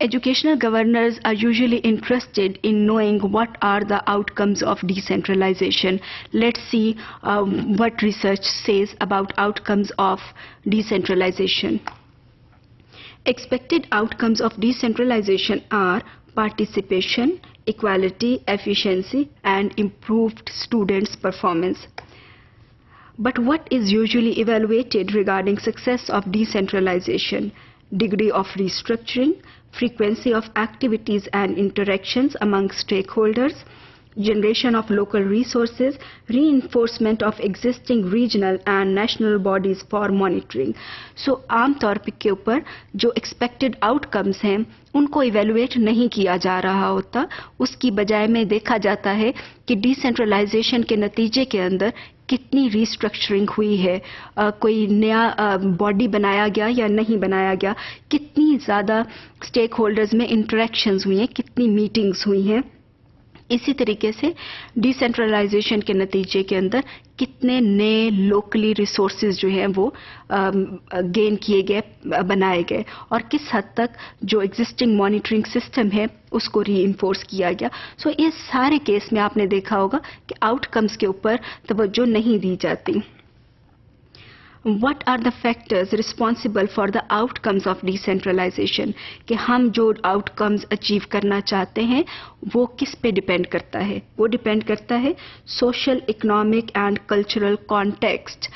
Educational governors are usually interested in knowing what are the outcomes of decentralization. Let's see what research says about outcomes of decentralization. Expected outcomes of decentralization are participation, equality, efficiency, and improved students' performance. But what is usually evaluated regarding success of decentralization? Degree of restructuring, frequency of activities and interactions among stakeholders, generation of local resources, reinforcement of existing regional and national bodies for monitoring. So आम तौर के ऊपर जो expected outcomes हैं उनको evaluate नहीं किया जा रहा होता, उसकी बजाय में देखा जाता है कि decentralization के नतीजे के अंदर कितनी रीस्ट्रक्चरिंग हुई है, कोई नया बॉडी बनाया गया या नहीं बनाया गया, कितनी ज़्यादा स्टेक होल्डर्स में इंटरेक्शंस हुई हैं, कितनी मीटिंग्स हुई हैं. इसी तरीके से डिसेंट्रलाइजेशन के नतीजे के अंदर कितने नए लोकली रिसोर्सेज जो हैं वो गेन किए गए, बनाए गए, और किस हद तक जो एग्जिस्टिंग मॉनिटरिंग सिस्टम है उसको रीइंफोर्स किया गया. सो इस सारे केस में आपने देखा होगा कि आउटकम्स के ऊपर तवज्जो नहीं दी जाती. What are the factors responsible for the outcomes of decentralization? कि हम जो outcomes achieve करना चाहते हैं वो किस पे डिपेंड करता है? वो डिपेंड करता है social, economic and cultural context.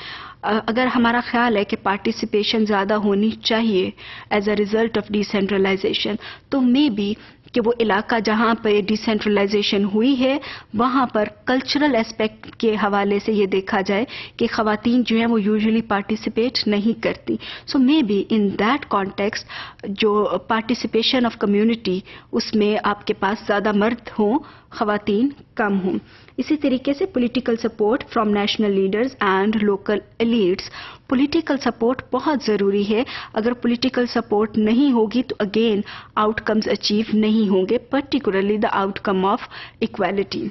अगर हमारा ख्याल है कि पार्टिसिपेशन ज़्यादा होनी चाहिए as a result of decentralization, तो मे बी कि वो इलाका जहाँ पर डिसेंट्रलाइजेशन हुई है वहाँ पर कल्चरल एस्पेक्ट के हवाले से ये देखा जाए कि ख़वातीन जो हैं वो यूजुअली पार्टिसिपेट नहीं करती. So maybe in that context जो पार्टिसिपेशन ऑफ कम्युनिटी उसमें आपके पास ज़्यादा मर्द हों, ख़वातीन कम हों. इसी तरीके से political support from national leaders and local elites. Political support बहुत ज़रूरी है. अगर पॉलिटिकल सपोर्ट नहीं होगी तो अगेन आउटकम्स अचीव नहीं होंगे, particularly the outcome of equality.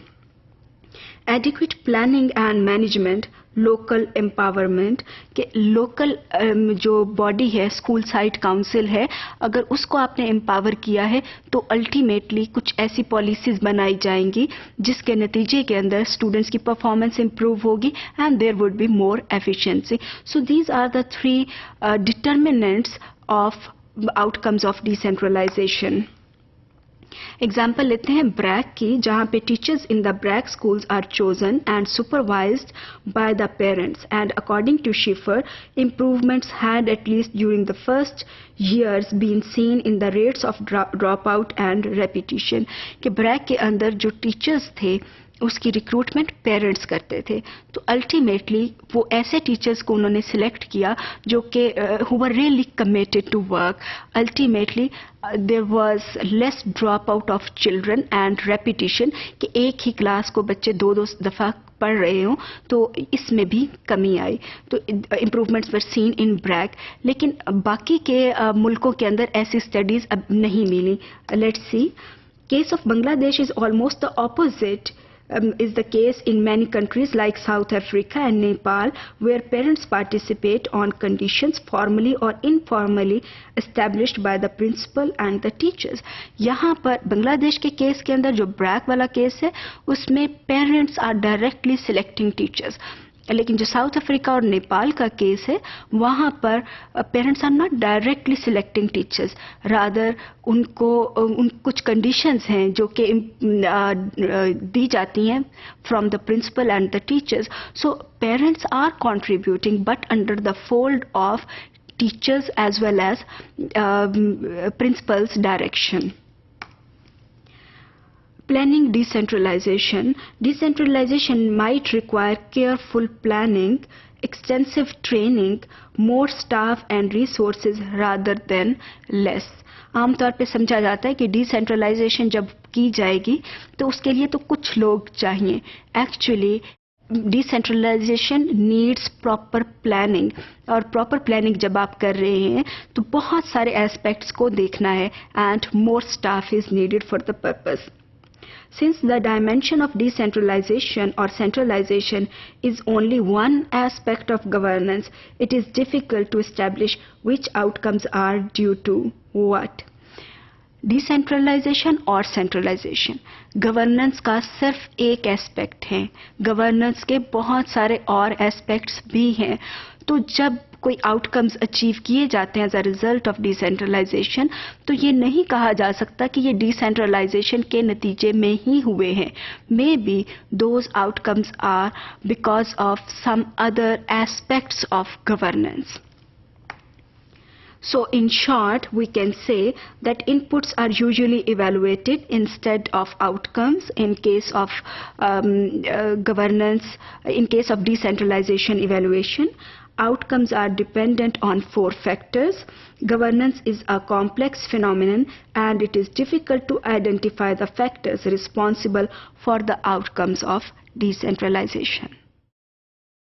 Adequate planning and management, local empowerment के लोकल जो बॉडी है, स्कूल साइट काउंसिल है, अगर उसको आपने एम्पावर किया है तो अल्टीमेटली कुछ ऐसी पॉलिसीज बनाई जाएंगी जिसके नतीजे के अंदर स्टूडेंट्स की परफॉर्मेंस इंप्रूव होगी and there would be more efficiency. So these are the 3 determinants of outcomes of decentralization. Example लेते हैं ब्रैक की, जहाँ पे teachers in the BRAC schools are chosen and supervised by the parents and according to शिफर improvements had at least during the first years been seen in the rates of dropout and repetition. कि brake के अंदर जो teachers थे उसकी recruitment parents करते थे, तो अल्टीमेटली वो ऐसे टीचर्स को उन्होंने सिलेक्ट किया जो कि who were really committed to work. Ultimately there was less drop out of children and repetition, कि एक ही क्लास को बच्चे दो दफ़ा पढ़ रहे हों, तो इसमें भी कमी आई. तो improvements were seen in BRAC. लेकिन बाकी के मुल्कों के अंदर ऐसी स्टडीज़ अब नहीं मिली. Let's see. Case of Bangladesh is almost the opposite. Is the case in many countries like South Africa and Nepal, where parents participate on conditions formally or informally established by the principal and the teachers. यहाँ पर बांग्लादेश के case के अंदर जो brake वाला case है उसमें parents are directly selecting teachers, लेकिन जो साउथ अफ्रीका और नेपाल का केस है वहाँ पर parents are not directly selecting teachers, rather उनको कुछ कंडीशंस हैं जो कि दी जाती हैं from the principal and the teachers. So parents are contributing but under the fold of teachers as well as principals direction. Planning decentralization. Decentralization might require careful planning, extensive training, more staff and resources rather than less. आमतौर पे समझा जाता है कि decentralisation जब की जाएगी तो उसके लिए तो कुछ लोग चाहिए. Actually decentralization needs proper planning, और प्रॉपर प्लानिंग जब आप कर रहे हैं तो बहुत सारे एस्पेक्ट्स को देखना है and more staff is needed for the purpose. Since the dimension of decentralization or centralization is only one aspect of governance, it is difficult to establish which outcomes are due to what. Decentralization और centralization governance का सिर्फ एक aspect है, governance के बहुत सारे और aspects भी हैं। तो जब कोई आउटकम्स अचीव किए जाते हैं as a result of decentralization, तो ये नहीं कहा जा सकता कि ये डिसेंट्रलाइजेशन के नतीजे में ही हुए हैं। May be those outcomes are because of some other aspects of governance. So in short, we can say that inputs are usually evaluated instead of outcomes in case of governance, in case of decentralization evaluation. Outcomes are dependent on 4 factors. Governance is a complex phenomenon and it is difficult to identify the factors responsible for the outcomes of decentralization.